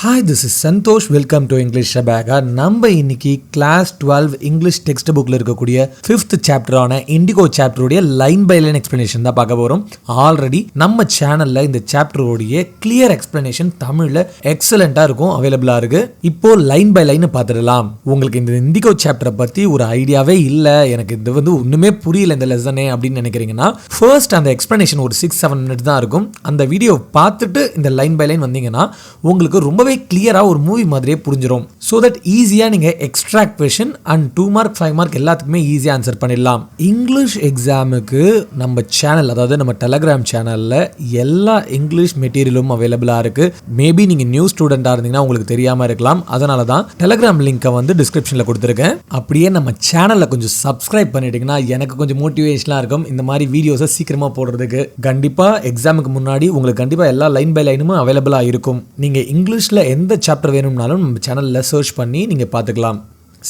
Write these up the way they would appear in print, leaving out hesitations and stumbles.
Hi, this is Santosh. Welcome to English Abaca. நம்ம இன்னைக்கு class 12 English text புக்ல இருக்கக்கூடிய 5th சாப்டரான இண்டிகோ சாப்டருடைய லைன் பை லைன் எக்ஸ்பிளனேஷன் தான் பார்க்க போறோம். ஆல்ரெடி நம்ம சேனல்ல இந்த சாப்டருடைய கிளியர் எக்ஸ்பிளனேஷன் தமிழ்ல எக்ஸலென்ட்டா இருக்கும், அவைலபிளா இருக்கு. இப்போ லைன் பை லைன் பார்த்துடலாம். உங்களுக்கு இந்த இண்டிகோ சாப்டரை பத்தி ஒரு ஐடியாவே இல்ல, எனக்கு இது ஒண்ணுமே புரியல இந்த லெசனே அப்படின்னு நினைக்கிறீங்கன்னா ஃபர்ஸ்ட் அந்த எக்ஸ்பிளனேஷன் ஒரு 6-7 மினிட்ஸ் தான் இருக்கும். அந்த வீடியோ பார்த்துட்டு இந்த லைன் பை லைன் வந்தீங்கன்னா உங்களுக்கு ரொம்பவே கிளியரா ஒரு மூவி மாதிரியே புரிஞ்சிடும். சோ தட் ஈஸியா நீங்க extract question and 2 mark 5 mark எல்லாத்துக்குமே ஈஸியா ஆன்சர் பண்ணிடலாம். இங்கிலீஷ் எக்ஸாமுக்கு நம்ம சேனல், அதாவது நம்ம டெலகிராம் சேனல்ல எல்லா இங்கிலீஷ் மெட்டீரியலும் அவைலபிளா இருக்கு. மேபி நீங்க நியூ ஸ்டூடெண்டா இருந்தீங்கன்னா உங்களுக்கு தெரியாம இருக்கலாம், அதனால தான் டெலகிராம் லிங்கை வந்து டிஸ்கிரிப்ஷன்ல கொடுத்துருக்கேன். அப்படியே நம்ம சேனல்ல கொஞ்சம் சப்ஸ்கிரைப் பண்ணிட்டீங்கன்னா எனக்கு கொஞ்சம் மோட்டிவேஷனா இருக்கும் இந்த மாதிரி வீடியோஸை சீக்கிரமா போடுறதுக்கு. கண்டிப்பா எக்ஸாமுக்கு முன்னாடி உங்களுக்கு கண்டிப்பா எல்லா லைன் பை லைனும் அவைலபிளா இருக்கும். நீங்க இங்கிலீஷ்ல எந்த சாப்டர் வேணும்னாலும் நம்ம சேனல்ல சர்ச் பண்ணி நீங்க பார்த்துக்கலாம்.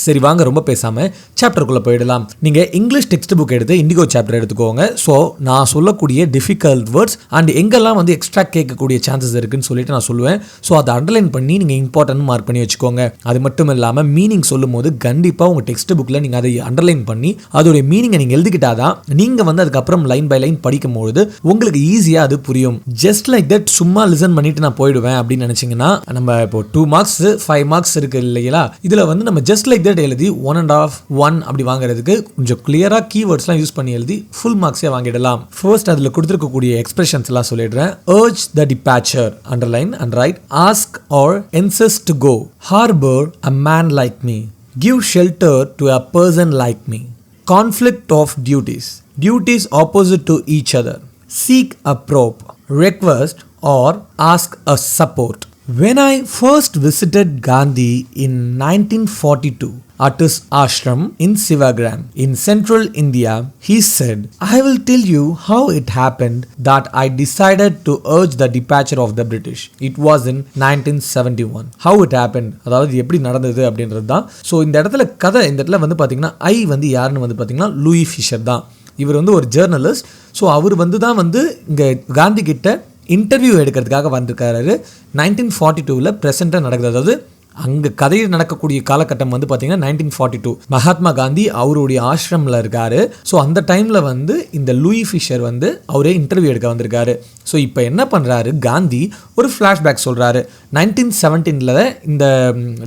சரி வாங்க ரொம்ப பேசாம சாப்டருக்குள்ள போயிடலாம். நீங்க இங்கிலீஷ் டெக்ஸ்ட் புக் எடுத்து இண்டிகோ சாப்டர் எடுத்துக்கோங்க. ஸோ நான் சொல்லக்கூடிய டிஃபிகல்ட் வேர்ட்ஸ் அண்ட் எங்கெல்லாம் வந்து எக்ஸ்ட்ரா கேட்கக்கூடிய சான்சஸ் இருக்குன்னு சொல்லிட்டு நான் சொல்லுவேன். ஸோ அதை அண்டர்லைன் பண்ணி நீங்க இம்பார்ட்டன்ட் மார்க் பண்ணி வச்சுக்கோங்க. அது மட்டும் இல்லாம மீனிங் சொல்லும் போது கண்டிப்பா உங்க டெக்ஸ்ட் புக்ல நீங்க அதை அண்டர்லைன் பண்ணி அதோடைய மீனிங்கை நீங்க எழுதிக்கிட்டாதான் நீங்க வந்து அதுக்கப்புறம் லைன் பை லைன் படிக்கும் பொழுது உங்களுக்கு ஈஸியா அது புரியும். ஜஸ்ட் லைக் தட் சும்மா லிசன் பண்ணிட்டு நான் போயிடுவேன் அப்படின்னு நினைச்சீங்கன்னா நம்ம இப்போ 2 மார்க்ஸ் 5 மார்க்ஸ் இருக்கு இல்லையா, இதுல வந்து நம்ம ஜஸ்ட் லைக் எழுதி 1.5 1 அப்படி வாங்குறதுக்கு கொஞ்சம் கிளியரா கீவேர்ட்ஸ்லாம் யூஸ் பண்ணி எழுதி ஃபுல் மார்க்ஸே வாங்கிடலாம். ஃபர்ஸ்ட் அதுல கொடுத்திருக்கக்கூடிய எக்ஸ்பிரஷன்ஸ் எல்லாம் சொல்லிடுறேன். urge the departure, underline and write. ask or insist to go, harbor a man like me, give shelter to a person like me. conflict of duties, duties opposite to each other. seek a prop, request or ask a support. When I first visited Gandhi in 1942 at his ashram in Sevagram in central India, he said, I will tell you how it happened that I decided to urge the departure of the British. It was in 1971. How it happened, அதாவது எப்படி நடந்தது அப்படின்றது தான். So இந்த இடத்துல கதை, இந்த இடத்துல வந்து பார்த்தீங்கன்னா ஐ வந்து யாருன்னு வந்து பார்த்தீங்கன்னா லூயி ஃபிஷர் தான். இவர் வந்து ஒரு ஜேர்னலிஸ்ட். ஸோ அவர் வந்து தான் வந்து இங்கே காந்தி கிட்ட இன்டர்வியூ எடுக்கிறதுக்காக வந்திருக்காரு. 1942 ப்ரெசென்ட்டாக நடக்குது. அதாவது அங்கே கதையில் நடக்கக்கூடிய காலகட்டம் வந்து பார்த்தீங்கன்னா 1942. மகாத்மா காந்தி அவருடைய ஆசிரமில் இருக்காரு. ஸோ அந்த டைமில் வந்து இந்த லூயி ஃபிஷர் வந்து அவரே இன்டர்வியூ எடுக்க வந்திருக்காரு. ஸோ இப்போ என்ன பண்ணுறாரு, காந்தி ஒரு ஃப்ளாஷ்பேக் சொல்கிறாரு. 1917 இந்த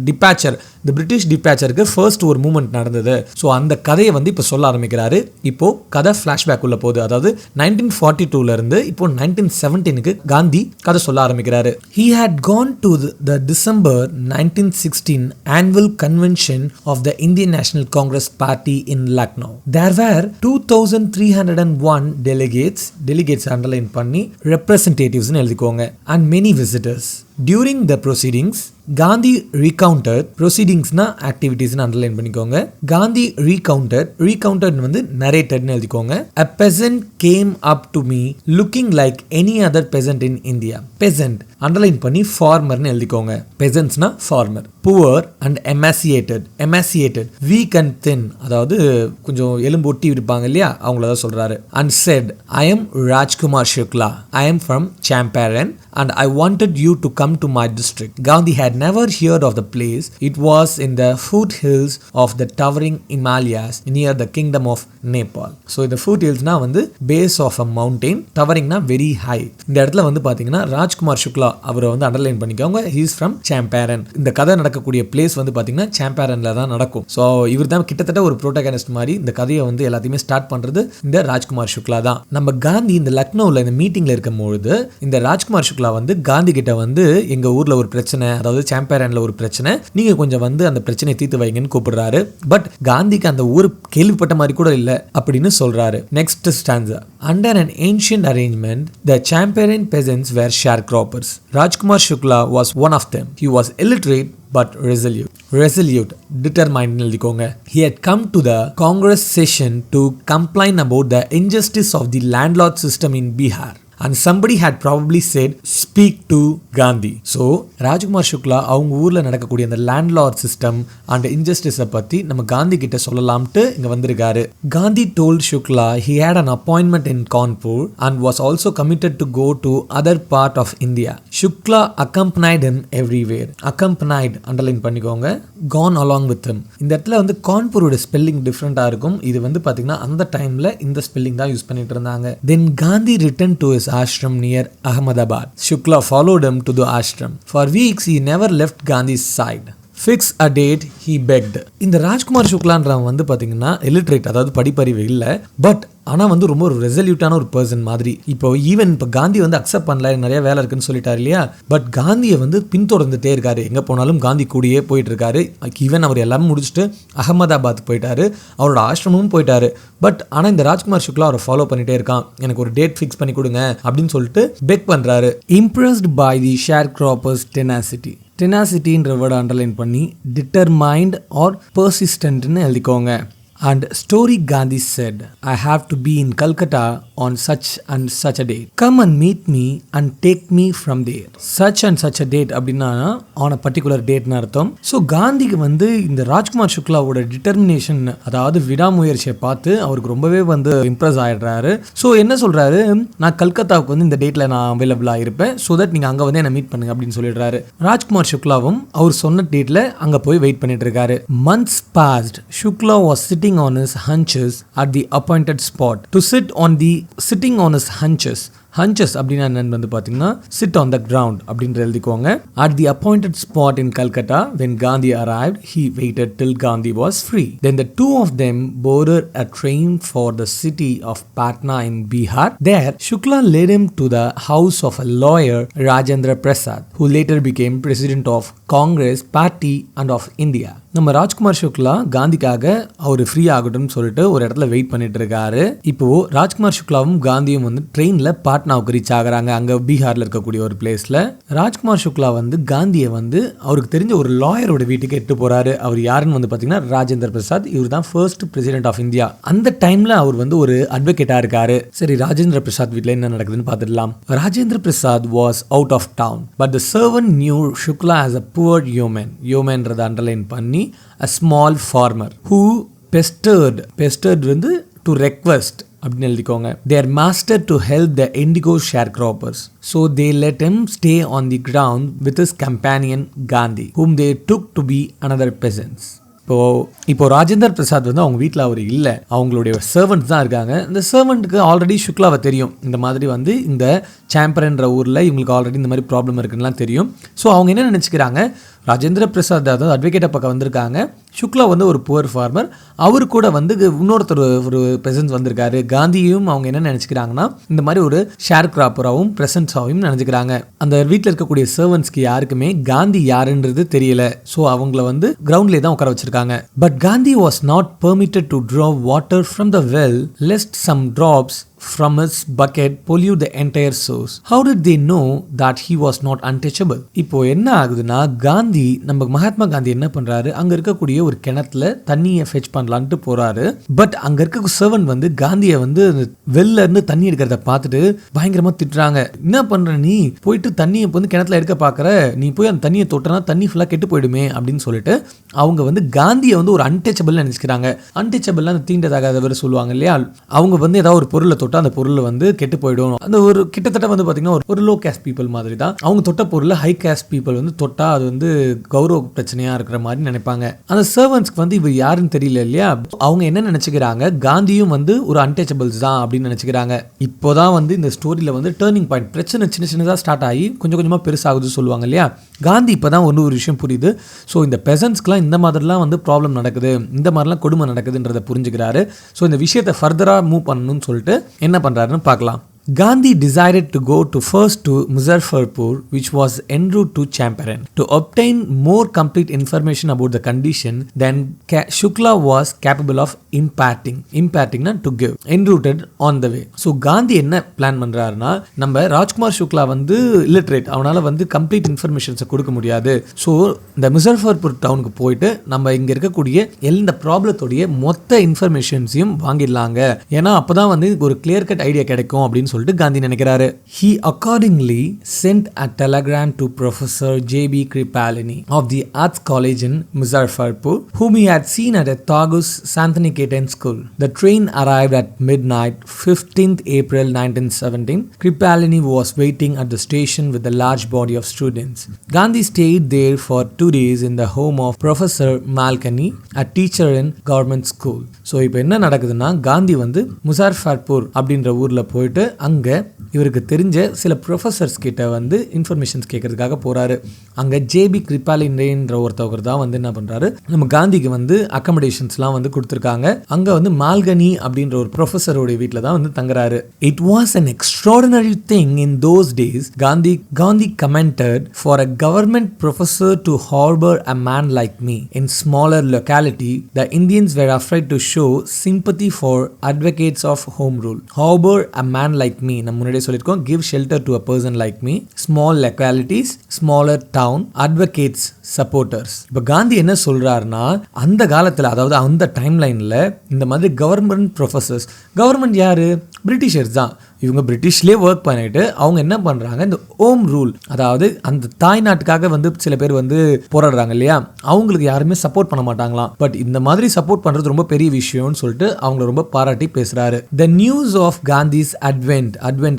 டிபாச்சர், இந்த பிரிட்டிஷ் டிபாச்சருக்கு ஃபர்ஸ்ட் ஒரு மூமெண்ட் நடந்தது. ஸோ அந்த கதையை வந்து இப்போ சொல்ல ஆரம்பிக்கிறாரு. இப்போ கதை ஃப்ளாஷ்பேக் உள்ள போகுது. அதாவது 1942 இப்போ 1917 காந்தி கதை சொல்ல ஆரம்பிக்கிறாரு. He had gone to the December 1916 annual convention of the Indian National Congress Party in Lucknow. There were 2301 delegates underline பண்ணி representatives னு எழுதிக்கோங்க, and many visitors. During the proceedings, Gandhi recounted, proceedingsனா activitiesனு அண்டர்லைன் பண்ணிக்கோங்க. Gandhi recounted வந்து narratedனு எழுதிக்கோங்க. A peasant came up to me looking like any other peasant in India. Peasant underline பண்ணி farmerனு எழுதிக்கோங்க. peasantsனா farmer. Poor and emaciated, weak and thin, அதாவது கொஞ்சம் எலும்பு ஒட்டி இருப்பாங்க இல்லையா, அவங்கள தான் சொல்றாரு. And said, I am Rajkumar Shukla. I am from Champaran and I wanted you to come to my district. Gandhi had never heard of the place. It was in the foothills of the towering Himalayas near the kingdom of Nepal. So இந்த foothillsனா வந்து base of a mountain, toweringனா very high. இந்த இடத்துல வந்து பாத்தீங்கன்னா ராஜ்குமார் சுக்லா அவரை வந்து underline பண்ணிக்கோங்க. he is from Champaran. இந்த கதை நடக்கக்கூடிய பிளேஸ் வந்து பாத்தீங்கன்னா சாம்பாரன்ல தான் நடக்கும். ஸோ இவர் தான் கிட்டத்தட்ட ஒரு புரோட்டகனிஸ்ட் மாதிரி இந்த கதையை வந்து எல்லாத்தையுமே ஸ்டார்ட் பண்றது இந்த ராஜ்குமார் சுக்லா தான். நம்ம காந்தி இந்த லக்னோவில் இந்த மீட்டிங்ல இருக்கும் பொழுது இந்த ராஜ்குமார் சுக்லா வந்து காந்தி கிட்ட வந்து எங்க ஊர்ல ஒரு பிரச்சனை, அதாவது சாம்பாரன்ல ஒரு பிரச்சனை, நீங்க கொஞ்சம் வந்து அந்த பிரச்சனையை தீர்த்து வைங்கன்னு கூப்பிடுறாரு. பட் காந்திக்கு அந்த ஊர் கேள்விப்பட்ட மாதிரி கூட இல்ல அப்படின்னு சொல்றாரு. Next stanza. Under an ancient arrangement, the Champaran peasants were sharecroppers. Rajkumar Shukla was one of them. He was illiterate but resolute, determined எழுதிக்கோங்க. He had come to the Congress session to complain about the injustice of the landlord system in Bihar. and somebody had probably said speak to Gandhi. So Rajkumar Shukla அவங்க ஊர்ல நடக்கக்கூடிய அந்த landlord system and injustice பத்தி நம்ம காந்தி கிட்ட சொல்லலாம்ட்டு இங்க வந்திருக்காரு. Gandhi told Shukla he had an appointment in Kanpur and was also committed to go to other part of India. Shukla accompanied him everywhere. Accompanied underline பண்ணிக்கோங்க, gone along with him. இந்த இடத்துல வந்து கான்பூரோட spelling டிஃப்ரெண்டா இருக்கும். இது வந்து பாத்தீங்கன்னா அந்த டைம்ல இந்த ஸ்பெல்லிங் தான் யூஸ் பண்ணிட்டு இருந்தாங்க. Then Gandhi returned to his ashram near Ahmedabad. Shukla followed him to the ashram. For weeks he never left Gandhi's side. Fix a date, he begged. இந்த ராஜ்குமார் சுக்லான்றவன் வந்து பாத்தீங்கன்னா illiterate, அதாவது படிப்பறிவு இல்லை, பட் ஆனால் வந்து ரொம்ப ஒரு ரெசல்யூட்டான ஒரு பர்சன் மாதிரி. இப்போ காந்தி வந்து அக்செப்ட் பண்ணல, நிறைய வேலை இருக்குன்னு சொல்லிட்டாரு இல்லையா, பட் காந்தியை வந்து பின்தொடர்ந்துட்டே இருக்காரு. எங்கே போனாலும் காந்தி கூடயே போயிட்டு இருக்காரு. ஈவன் அவர் எல்லாமே முடிச்சுட்டு அகமதாபாத் போயிட்டாரு, அவரோட ஆசிரமும் போயிட்டாரு. பட் ஆனால் இந்த ராஜ்குமார் சுக்லா அவரை ஃபாலோ பண்ணிட்டே இருக்கான். எனக்கு ஒரு டேட் ஃபிக்ஸ் பண்ணி கொடுங்க அப்படின்னு சொல்லிட்டு பெக் பண்ணுறாரு. Impressed by the sharecroppers tenacity. டெனாசிட்டின்ற வேர்டை அண்டர்லைன் பண்ணி டிட்டர்மைண்ட் ஆர் பர்சிஸ்டன்ட்னு எழுதிக்கோங்க. And story Gandhi said, I have to be in Calcutta on such and such a date. Come and meet me and take me from there. Such and such a date அப்படின்னா on a particular date னு அர்த்தம். So காந்திக்கு வந்து இந்த Rajkumar சுக்லாவோட determination, அதாவது விடாமுயற்சியை பார்த்து அவருக்கு ரொம்பவே வந்து இம்ப்ரெஸ் ஆகிடுறாரு. ஸோ என்ன சொல்கிறாரு, நான் கல்கத்தாவுக்கு வந்து இந்த டேட்டில் நான் அவைலபிளாக இருப்பேன், ஸோ தட் நீங்கள் அங்கே வந்து என்னை மீட் பண்ணுங்க அப்படின்னு சொல்லிடுறாரு. ராஜ்குமார் சுக்லாவும் அவர் சொன்ன டேட்டில் அங்கே போய் வெயிட் பண்ணிட்டு இருக்காரு. Months passed. Shukla was sitting on his hunches at the appointed spot. To sitting on his hunches அப்படின்னா என்னன்னு வந்து பார்த்தீங்கன்னா sit on the ground அப்படின்னு எழுதிக்கோங்க. At the appointed spot in Calcutta, when Gandhi arrived, he waited till Gandhi was free. Then the two of them boarded a train for the city of Patna in Bihar. There, Shukla led him to the house of a lawyer, Rajendra Prasad, who later became president of Congress Party and of India. நம்ம ராஜ்குமார் சுக்லா காந்திக்காக அவர் free ஆகட்டும்னு சொல்லிட்டு ஒரு இடத்துல wait பண்ணிட்டு இருக்காரு. இப்போ ராஜ்குமார் சுக்லாவும் காந்தியும் வந்து ட்ரெயின்ல பாட்னாவுக்கு ரீச் ஆகுறாங்க. அங்க பீகார்ல இருக்கக்கூடிய ஒரு பிளேஸ்ல ராஜ்குமார் சுக்லா வந்து காந்தியை வந்து அவருக்கு தெரிஞ்ச ஒரு லாயரோட வீட்டுக்கு எட்டு போறாரு. அவர் யாருன்னு வந்து பாத்தீங்கன்னா ராஜேந்திர பிரசாத். இவர் தான் ஃபர்ஸ்ட் பிரசிடென்ட் ஆஃப் இந்தியா. அந்த டைம்ல அவர் வந்து ஒரு அட்வொகேட்டா இருக்காரு. சரி, ராஜேந்திர பிரசாத் வீட்ல என்ன நடக்குதுன்னு பார்த்துடலாம். Rajendra Prasad was out of town, but the servant knew Shukla as a poor yeoman. Yeomanன்றத அண்டர்லைன் பண்ணி a small farmer who pestered வந்து to request அப்படின்னு எழுதிக்கோங்க. Their master to help the indigo sharecroppers. So they let him stay on the ground with his companion Gandhi, whom they took to be another peasants. இப்போ ராஜேந்தர் பிரசாத் வந்து அவங்க வீட்டில் அவர் இல்லை, அவங்களுடைய servants தான் இருக்காங்க. இந்த சர்வெண்ட்டுக்கு ஆல்ரெடி சுக்லாவை தெரியும். இந்த மாதிரி வந்து இந்த சாம்பரன்ற ஊரில் இவங்களுக்கு ஆல்ரெடி இந்த மாதிரி ப்ராப்ளம் இருக்குன்னுலாம் தெரியும். ஸோ அவங்க என்ன நினச்சிக்கிறாங்க, ராஜேந்திர பிரசாத் அதாவது அட்வொகேட்டை பக்கம் வந்திருக்காங்க, சுக்லா வந்து ஒரு புவர் ஃபார்மர், அவரு கூட வந்து இன்னொருத்தர் ஒரு பிரசன்ஸ் வந்திருக்காரு. காந்தியும் அவங்க என்ன நினச்சிக்கிறாங்கன்னா இந்த மாதிரி ஒரு ஷேர் கிராப்பராகவும் பிரசன்ஸாகவும் நினச்சிக்கிறாங்க. அந்த வீட்டில் இருக்கக்கூடிய சர்வன்ஸ்க்கு யாருக்குமே காந்தி யாருன்றது தெரியல. ஸோ அவங்கள வந்து கிரவுண்ட்லேயே தான் உட்கார வச்சிருக்காங்க. But Gandhi was not permitted to draw water from the well lest some drops from his bucket pollute the entire source. How did they know that he was not untouchable? இப்போ என்ன ஆகுதுன்னா, காந்தி நம்ம மகாத்மா காந்தி என்ன பண்றாரு, அங்க இருக்கக்கூடிய ஒரு கிணத்துல தண்ணியை ஃபெச் பண்ணலான்ட்டு போறாரு. பட் அங்க இருக்க சர்வன்ட் வந்து காந்தியை வந்து வெளில இருந்து தண்ணி எடுக்கிறத பார்த்துட்டு பயங்கரமா திட்டுறாங்க. என்ன பண்ற நீ, போயிட்டு தண்ணியை வந்து கிணத்துல எடுக்க பாக்குற, நீ போய் அந்த தண்ணியை தொட்டனா தண்ணி ஃபுல்லா கெட்டு போயிடுமே அப்படின்னு சொல்லிட்டு அவங்க வந்து காந்தியை வந்து ஒரு அன்டச்சபிள் நினைச்சுக்கிறாங்க. அன்டச்சபிள் அந்த தீண்டதாகாதவர் சொல்லுவாங்க இல்லையா, அவங்க வந்து ஏதாவது ஒரு பொருளை தொட்டா அந்த பொருள் வந்து கெட்டு போயிடும். அந்த ஒரு கிட்டத்தட்ட வந்து பாத்தீங்கன்னா ஒரு லோ கேஸ்ட் பீப்புள் மாதிரி தான். அவங்க தொட்ட பொருள் ஹை கேஸ்ட் பீப்புள் வந்து தொட்டா அது வந்து கௌரவ பிரச்சனையா இருக்கிற மாதிரி நினைப்பாங்க. அந்த சர்வன்ஸ்க்கு வந்து இவர் யாருன்னு தெரியல இல்லையா, அவங்க என்ன நினைச்சுக்கிறாங்க, காந்தியும் வந்து ஒரு அன்டச்சபிள்ஸ் தான் அப்படின்னு நினைச்சுக்கிறாங்க. இப்போதான் வந்து இந்த ஸ்டோரியில வந்து டேர்னிங் பாயிண்ட், பிரச்சனை சின்ன சின்னதா ஸ்டார்ட் ஆகி கொஞ்சம் கொஞ்சமா பெருசாகுது சொல்லுவாங்க இல்லையா. காந்தி இப்பதான் ஒரு விஷயம் புரியுது. ஸோ இந்த பெசன்ஸ்க்குலாம் இந்த மாதிரிலாம் வந்து ப்ராப்ளம் நடக்குது, இந்த மாதிரிலாம் கொடுமை நடக்குதுன்றதை புரிஞ்சுக்கிறாரு. ஸோ இந்த விஷயத்தை ஃபர்தரா மூவ் பண்ணணும்னு சொல்லிட்டு என்ன பண்றாருன்னு பார்க்கலாம். Gandhi decided to go first to Muzzafarpur, which was en route to Champaran, to obtain more complete information about the condition than Shukla was capable of imparting to give, en routed on the way. So Gandhi என்ன plan பண்றாருன்னா, நம்ம ராஜ்குமார் சுக்லா வந்து illiterate, அவனால வந்து complete இன்ஃபர்மேஷன்ஸை கொடுக்க முடியாது. So இந்த முசஃபர்பூர் டவுனுக்கு போயிட்டு நம்ம இங்க இருக்கக்கூடிய இந்த ப்ராப்ளத்தோடைய மொத்த இன்ஃபர்மேஷன்ஸையும் வாங்கிடலாங்க, ஏன்னா அப்பதான் வந்து ஒரு கிளியர் கட் ஐடியா கிடைக்கும் அப்படின்னு சொல்லிட்டு காந்தி நினைக்கிறாரு. He accordingly sent a telegram to Professor J.B Kriplani of the Arts College in Muzzafarpur, whom he had seen at a Tagus Santiniketan school. The train arrived at midnight, 15th April 1917. Kriplani was waiting at the station with a large body of students. Gandhi stayed there for 2 days in the home of Professor Malkani, a teacher in government school. So இப்போ என்ன நடக்குதுன்னா, காந்தி வந்து முசாஃபர்பூர் அப்படின்ற ஊரில் போயிட்டு அங்கே இவருக்கு தெரிஞ்ச சில ப்ரொஃபஸர்ஸ் கிட்ட வந்து இன்ஃபர்மேஷன்ஸ் கேட்கறதுக்காக போகிறாரு. அங்கே ஜேபி கிரிபாலின்ற ஒருத்தவர் தான் வந்து என்ன பண்ணுறாரு, நம்ம காந்திக்கு வந்து அக்கமடேஷன்ஸ்லாம் வந்து கொடுத்துருக்காங்க. அங்கே வந்து மால்கனி அப்படின்ற ஒரு ப்ரொஃபஸருடைய வீட்டில் தான் வந்து தங்குறாரு. It was an extraordinary thing in those days, Gandhi commented, for a government professor to harbor a man like me. In smaller locality, the Indians were afraid to show sympathy for advocates of home rule. Harbor a man like me, நம்ம முன்னாடியே சொல்லியிருக்கோம், give shelter to a person like me. Small localities, smaller town, advocates, supporters. இப்போ காந்தி என்ன சொல்றாருன்னா, அந்த காலத்தில், அதாவது அந்த டைம்லைனில் இந்த மாதிரி கவர்மெண்ட் ப்ரொஃபஸர்ஸ், கவர்மெண்ட் யாரு, பிரிட்டிஷர்ஸ் தான். இவங்க பிரிட்டிஷ்லேயே ஒர்க் பண்ணிட்டு அவங்க என்ன பண்ணுறாங்க, இந்த ஹோம் ரூல், அதாவது அந்த தாய் நாட்டுக்காக வந்து சில பேர் வந்து போராடுறாங்க இல்லையா, அவங்களுக்கு யாருமே சப்போர்ட் பண்ண மாட்டாங்களாம். பட் இந்த மாதிரி சப்போர்ட் பண்ணுறது ரொம்ப பெரிய விஷயம்னு சொல்லிட்டு அவங்கள ரொம்ப பாராட்டி பேசுகிறாரு. The news of Gandhi's advent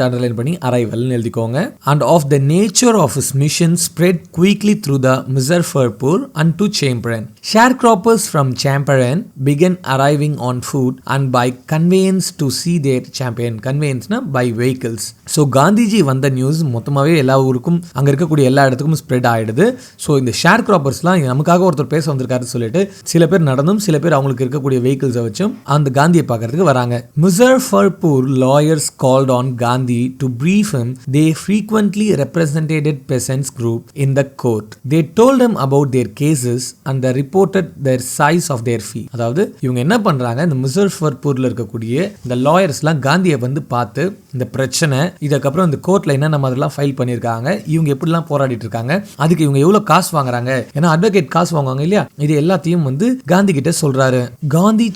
underline பண்ணி அரைவல்னு எழுதிக்கோங்க, and of the nature of his mission spread quickly through the Muzzafarpur and to Champaran. Sharecroppers from Champaran began arriving on foot and by conveyance to see their champion. Conveyance na by vehicles. So Gandhiji வந்த news மொத்தமாகவே எல்லா ஊருக்கும், அங்கே இருக்கக்கூடிய எல்லா இடத்துக்கும் spread ஆகிடுது. So இந்த ஷேர் கிராப்பர்ஸ்லாம் நமக்காக ஒருத்தர் பேச வந்திருக்காரு சொல்லிட்டு சில பேர் நடந்தும் சில பேர் அவங்களுக்கு இருக்கக்கூடிய வெஹிக்கிள்ஸை வச்சும் அந்த காந்தியை பார்க்கறதுக்கு வராங்க. Muzaffarpur lawyers called on Gandhi to brief him. They frequently represented peasants group in the court. They told him about their cases and they reported their size of their fee. அதாவது இவங்க என்ன பண்றாங்க, இந்த முசஃபர்பூர்ல இருக்கக்கூடிய இந்த லாயர்ஸ்லாம் காந்தியை வந்து பார்த்து இந்த பிரச்சனை, இதுக்கப்புறம் இந்த கோர்ட்ல என்னென்ன மாதிரிலாம் ஃபைல் பண்ணியிருக்காங்க, இவங்க எப்படிலாம் போராடிட்டு இருக்காங்க, அதுக்கு இவங்க எவ்வளோ காசு வாங்குறாங்க, ஏன்னா அட்வொகேட் காசு வாங்குவாங்க இல்லையா, இது எல்லாத்தையும் வந்து காந்தி கிட்ட சொல்றாரு. காந்தி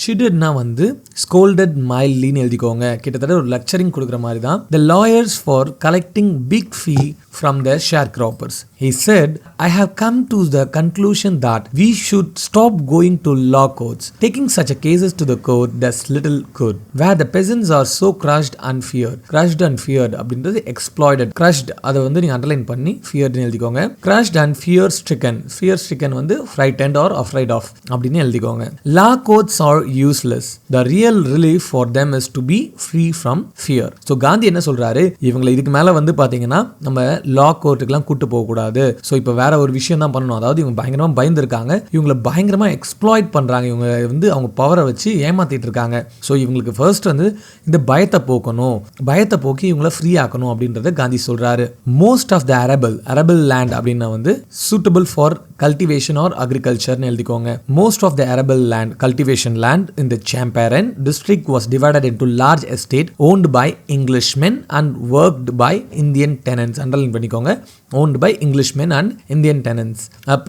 சிடட்னா வந்து ஸ்கோல்டட் மைல்ட்லின்னு எழுதிக்கோங்க, கிட்டத்தட்ட ஒரு லெக்சரிங் கொடுக்குற மாதிரி தான். The lawyers for collecting big fee from the sharecroppers. He said, I have come to the conclusion that we should stop going to law courts. Taking such a cases to the court does little good. Where the peasants are so crushed and feared. Crushed and feared அப்படின்றது exploited. Crushed அதை வந்து நீங்க underline பண்ணி feared எழுதிக்கோங்க. Crushed and fear stricken. Fear stricken வந்து frightened or afraid of அப்படின்னு எழுதிக்கோங்க. Law courts are useless. The real relief for them is to be free from fear. So Gandhi என்ன சொல்றாரு, இவங்களை இதுக்கு மேல வந்து பாத்தீங்கன்னா நம்ம லா கோர்ட்டுக்கெல்லாம் கூட்டு போக கூடாது. ஸோ இப்போ வேற ஒரு விஷயம் தான் பண்ணணும். அதாவது இவங்க பயங்கரமா பயந்துருக்காங்க, இவங்களை பயங்கரமா எக்ஸ்ப்ளாய்ட் பண்றாங்க, இவங்க வந்து அவங்க பவரை வச்சு ஏமாத்திட்டு இருக்காங்க. ஸோ இவங்களுக்கு ஃபர்ஸ்ட் வந்து இந்த பயத்தை போக்கணும், பயத்தை போக்கி இவங்களை ஃப்ரீ ஆக்கணும் அப்படின்றத காந்தி சொல்றாரு. Most of the arable land அப்படின்னா வந்து சூட்டபிள் ஃபார் கல்டிவேஷன் ஆர் அக்ரிகல்ச்சர்னு எழுதிக்கோங்க. Most of the arable land, cultivation land in the Champaran district was divided into large estate owned by Englishmen and worked by Indian tenants. Underline பண்ணிக்கோங்க, owned by Englishmen and Indian tenants.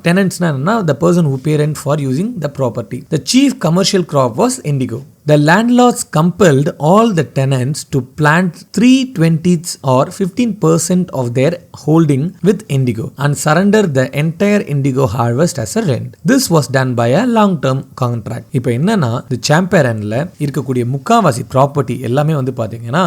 Tenants na the person who pay rent for using the property. The chief commercial crop was indigo. The landlords compelled all the tenants to plant 3/20 or 15% of their holding with indigo and surrender the entire indigo harvest as a rent. This was done by a long-term contract. இப்போ என்னன்னா, இந்த சாம்பரன்ல இருக்கக்கூடிய முக்காவாசி property எல்லாமே வந்து பாத்தீங்கன்னா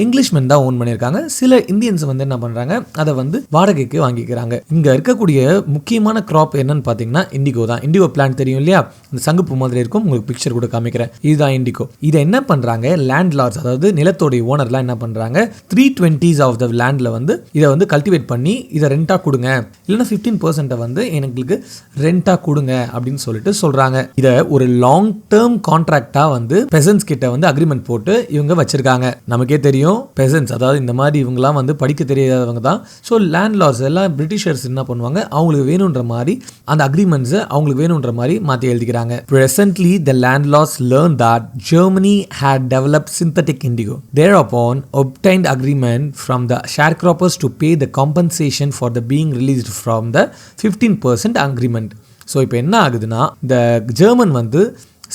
இங்கிலீஷ்மென் தான் own பண்ணியிருக்காங்க. சில இந்தியன்ஸ் வந்து என்ன பண்றாங்க, அதை வந்து வாடகைக்கு வாங்கிக்கிறாங்க. இங்க இருக்கக்கூடிய முக்கியமான கிராப் என்னன்னு பாத்தீங்கன்னா இண்டிகோ தான். இண்டிகோ பிளான்ட் தெரியும் இல்லையா, இந்த சங்குப்பூ மாதிரி இருக்கும், உங்களுக்கு பிக்சர் கூட காமிக்கிறேன். இதுதான் இண்டிகோ. இதை என்ன பண்றாங்க, லேண்ட்லார்ட்ஸ், அதாவது நிலத்தோடைய ஓனர்லாம் என்ன பண்றாங்க, 3/20 ஆஃப் த லேண்ட்ல வந்து இதை வந்து கல்டிவேட் பண்ணி இதை ரெண்டா கொடுங்க, இல்லைன்னா 15% வந்து எனக்கு ரெண்டா கொடுங்க அப்படின்னு சொல்லிட்டு சொல்றாங்க. இதை ஒரு லாங் டேர்ம் கான்ட்ராக்டா வந்து பெசன்ஸ் கிட்ட வந்து அக்ரிமெண்ட் போட்டு இவங்க வச்சிருக்காங்க. நமக்கே தெரியும் பெசன்ஸ், அதாவது இந்த மாதிரி இவங்கலாம் வந்து படிக்க தெரியாதவங்க தான். ஸோ லேண்ட்லார்ட்ஸ் எல்லாம் பிரிட்டிஷர்ஸ் என்ன பண்ணுவாங்க, அவங்களுக்கு வேணுன்ற மாதிரி அந்த அக்ரிமெண்ட்ஸ் அவங்களுக்கு வேணுன்ற மாதிரி மாற்றி எழுதிக்கிறாங்க. Presently the landlords learned that Germany had developed synthetic indigo. Thereupon obtained agreement from the sharecroppers to pay the compensation for the being released from the 15% agreement. So இப்போ என்ன ஆகுதுன்னா, இந்த ஜெர்மன் வந்து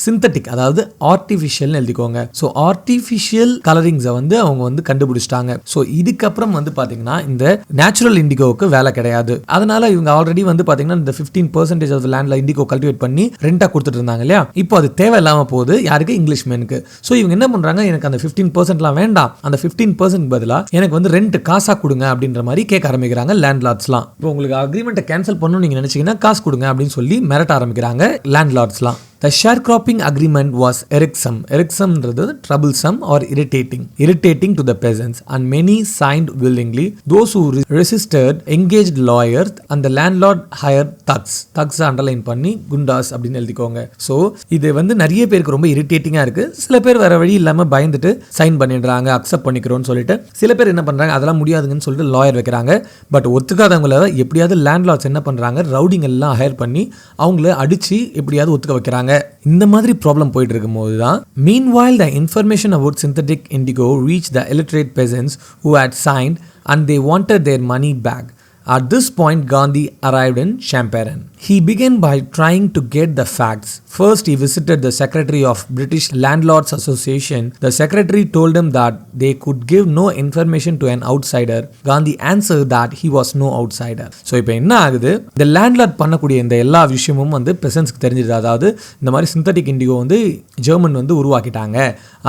சிந்தட்டிக் அதாவது ஆர்டிஃபிஷியல்னு எழுதிக்கோங்க. ஸோ ஆர்டிஃபிஷியல் கலரிங்ஸை வந்து அவங்க வந்து கண்டுபிடிச்சிட்டாங்க. ஸோ இதுக்கப்புறம் வந்து பார்த்தீங்கன்னா இந்த நேச்சுரல் இண்டிகோவுக்கு வேலை கிடையாது. அதனால இவங்க ஆல்ரெடி வந்து பார்த்தீங்கன்னா இந்த 15% ஆஃப் லேண்ட்ல இண்டிகோ கல்டிவேட் பண்ணி ரெண்டா கொடுத்துட்டு இருந்தாங்க இல்லையா, இப்போ அது தேவையில்லாம போகுது யாருக்கு, இங்கிலீஷ்மேனுக்கு. ஸோ இவங்க என்ன பண்றாங்க, எனக்கு அந்த 15%லாம் வேண்டாம், அந்த 15% பதிலா எனக்கு வந்து ரெண்ட் காசா கொடுங்க அப்படின்ற மாதிரி கேட்க ஆரம்பிக்கிறாங்க லேண்ட்லார்ட்ஸ்லாம். இப்போ உங்களுக்கு அக்ரிமெண்ட்டை கேன்சல் பண்ணணும் நீங்க நினைச்சீங்கன்னா காசு கொடுங்க அப்படின்னு சொல்லி மிரட்ட ஆரம்பிக்கிறாங்க லேண்ட்லார்ட்ஸ்லாம். The sharecropping agreement was irksome. Irksome is troublesome or irritating to the peasants, and many signed willingly. Those who resisted engaged lawyers, and the landlord hired thugs. Thugs underline பண்ணி குண்டாஸ் அப்படின்னு எழுதிக்கோங்க. ஸோ இது வந்து நிறைய பேருக்கு ரொம்ப இரிட்டேட்டிங்காக இருக்கு. சில பேர் வேற வழி இல்லாமல் பயந்துட்டு சைன் பண்ணிடுறாங்க, அக்செப்ட் பண்ணிக்கிறோன்னு சொல்லிட்டு. சில பேர் என்ன பண்றாங்க, அதெல்லாம் முடியாதுங்கன்னு சொல்லிட்டு லாயர் வைக்கிறாங்க. பட் ஒத்துக்காதவங்கள எப்படியாவது லேண்ட்லார்ட்ஸ் என்ன பண்றாங்க, ரவுடிங் எல்லாம் ஹையர் பண்ணி அவங்கள அடிச்சு எப்படியாவது ஒத்துக்க வைக்கிறாங்க. இந்த மாதிரி ப்ராப்ளம் போயிட்டு இருக்கும்போது தான் meanwhile the information about synthetic indigo reached the illiterate peasants who had signed and they wanted their money back. At this point, Gandhi arrived in Champaran. He began by trying to get the facts. First, he visited the secretary of British Landlords Association. The secretary told him that they could give no information to an outsider. Gandhi answered that he was no outsider. So, இப்போ என்ன ஆகுது, இந்த landlord பண்ணக்கூடிய இந்த எல்லா விஷயமும் வந்து பெசன்ஸ்க்கு தெரிஞ்சிருது. அதாவது இந்த மாதிரி சிந்தட்டிக் இண்டிகோ வந்து ஜெர்மன் வந்து உருவாக்கிட்டாங்க,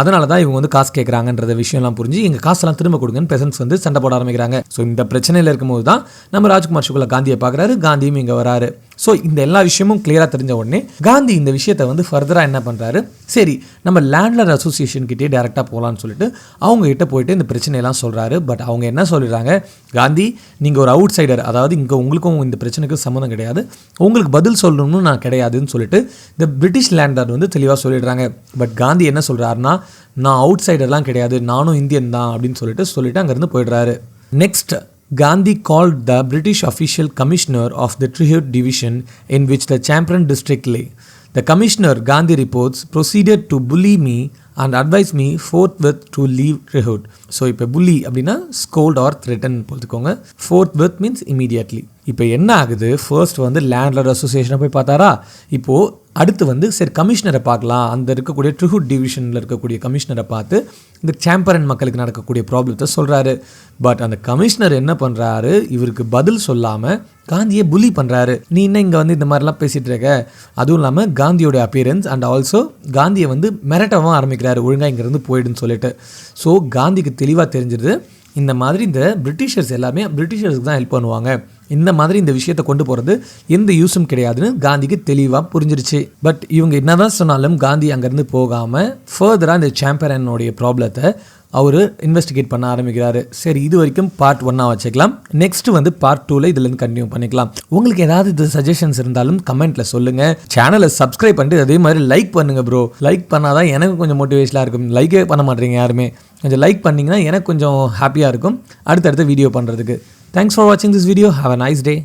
அதனால தான் இவங்க வந்து காசு கேட்குறாங்கன்ற விஷயம்லாம் புரிஞ்சு எங்கள் காசெல்லாம் திரும்ப கொடுங்கன்னு பெசன்ஸ் வந்து சண்டை போட ஆரம்பிக்கிறாங்க. ஸோ இந்த பிரச்சனையில் இருக்கும்போது தான் நம்ம ராஜ்குமார் சுக்லா காந்தியை பார்க்குறாரு, காந்தியும் இங்கே வராரு. ஸோ இந்த எல்லா விஷயமும் கிளியராக தெரிஞ்ச உடனே காந்தி இந்த விஷயத்தை வந்து ஃபர்தராக என்ன பண்ணுறாரு, சரி நம்ம லேண்ட்லர் அசோசியேஷன் கிட்டே டேரெக்டாக போகலான்னு சொல்லிட்டு அவங்க கிட்ட போயிட்டு இந்த பிரச்சனையெல்லாம் சொல்கிறாரு. பட் அவங்க என்ன சொல்லிடுறாங்க, காந்தி நீங்கள் ஒரு அவுட் சைடர், அதாவது இங்கே உங்களுக்கும் இந்த பிரச்சனைக்கு சம்மந்தம் கிடையாது, உங்களுக்கு பதில் சொல்லணும்னு நான் கிடையாதுன்னு சொல்லிட்டு இந்த பிரிட்டிஷ் லேண்டர் வந்து தெளிவாக சொல்லிடுறாங்க. பட் காந்தி என்ன சொல்கிறாருன்னா, நான் அவுட் சைடர்லாம் கிடையாது, நானும் இந்தியன் தான் அப்படின்னு சொல்லிட்டு அங்கேருந்து போயிடுறாரு. Next, Gandhi called the British official commissioner of the Tirhut division in which the Champaran district lay. The commissioner, Gandhi reports, proceeded to bully me and advised me forthwith to leave Tirhut. So இப்போ bully அப்படின்னா scold or threaten போட்டுக்கோங்க. Forthwith means immediately. இப்போ என்ன ஆகுது, first வந்து லேண்ட்லர் அசோசியேஷனை போய் பார்த்தாரா, இப்போது அடுத்து வந்து சரி கமிஷனரை பார்க்கலாம், அந்த இருக்கக்கூடிய ட்ரிஹுட் டிவிஷனில் இருக்கக்கூடிய கமிஷனரை பார்த்து இந்த சாம்பரன் மக்களுக்கு நடக்கக்கூடிய ப்ராப்ளத்தை சொல்கிறாரு. பட் அந்த கமிஷனர் என்ன பண்ணுறாரு, இவருக்கு பதில் சொல்லாமல் காந்தியை புலி பண்ணுறாரு. நீ என்ன இங்கே வந்து இந்த மாதிரிலாம் பேசிகிட்டு இருக்க, அதுவும் இல்லாமல் காந்தியோட அப்பியரன்ஸ் அண்ட் ஆல்சோ காந்தியை வந்து மிரட்டவும் ஆரம்பிக்கிறாரு, ஒழுங்காக இங்கேருந்து போயிடுன்னு சொல்லிட்டு. ஸோ காந்திக்கு தெளிவாக தெரிஞ்சிருது, இந்த மாதிரி இந்த பிரிட்டிஷர்ஸ் எல்லாமே பிரிட்டிஷர்ஸுக்கு தான் ஹெல்ப் பண்ணுவாங்க, இந்த மாதிரி இந்த விஷயத்தை கொண்டு போகிறது எந்த யூஸும் கிடையாதுன்னு காந்திக்கு தெளிவாக புரிஞ்சிருச்சு. பட் இவங்க என்னதான் சொன்னாலும் காந்தி அங்கேருந்து போகாமல் ஃபர்தராக இந்த சாம்பரனுடைய ப்ராப்ளத்தை அவர் இன்வெஸ்டிகேட் பண்ண ஆரம்பிக்கிறாரு. சரி, இது வரைக்கும் பார்ட் 1 வச்சுக்கலாம். நெக்ஸ்ட் வந்து பார்ட் 2ல் இதுலேருந்து கண்டினியூ பண்ணிக்கலாம். உங்களுக்கு ஏதாவது இது சஜஷன்ஸ் இருந்தாலும் கமெண்ட்டில் சொல்லுங்கள். சேனலை சப்ஸ்கிரைப் பண்ணிட்டு அதே மாதிரி லைக் பண்ணுங்கள் ப்ரோ. லைக் பண்ணாதான் எனக்கு கொஞ்சம் மோட்டிவேஷனாக இருக்கும். லைக்கே பண்ண மாட்டேறீங்க யாருமே. கொஞ்சம் லைக் பண்ணிங்கன்னா எனக்கு கொஞ்சம் ஹாப்பியாக இருக்கும் அடுத்தடுத்த வீடியோ பண்ணுறதுக்கு. Thanks for watching this video. Have a nice day.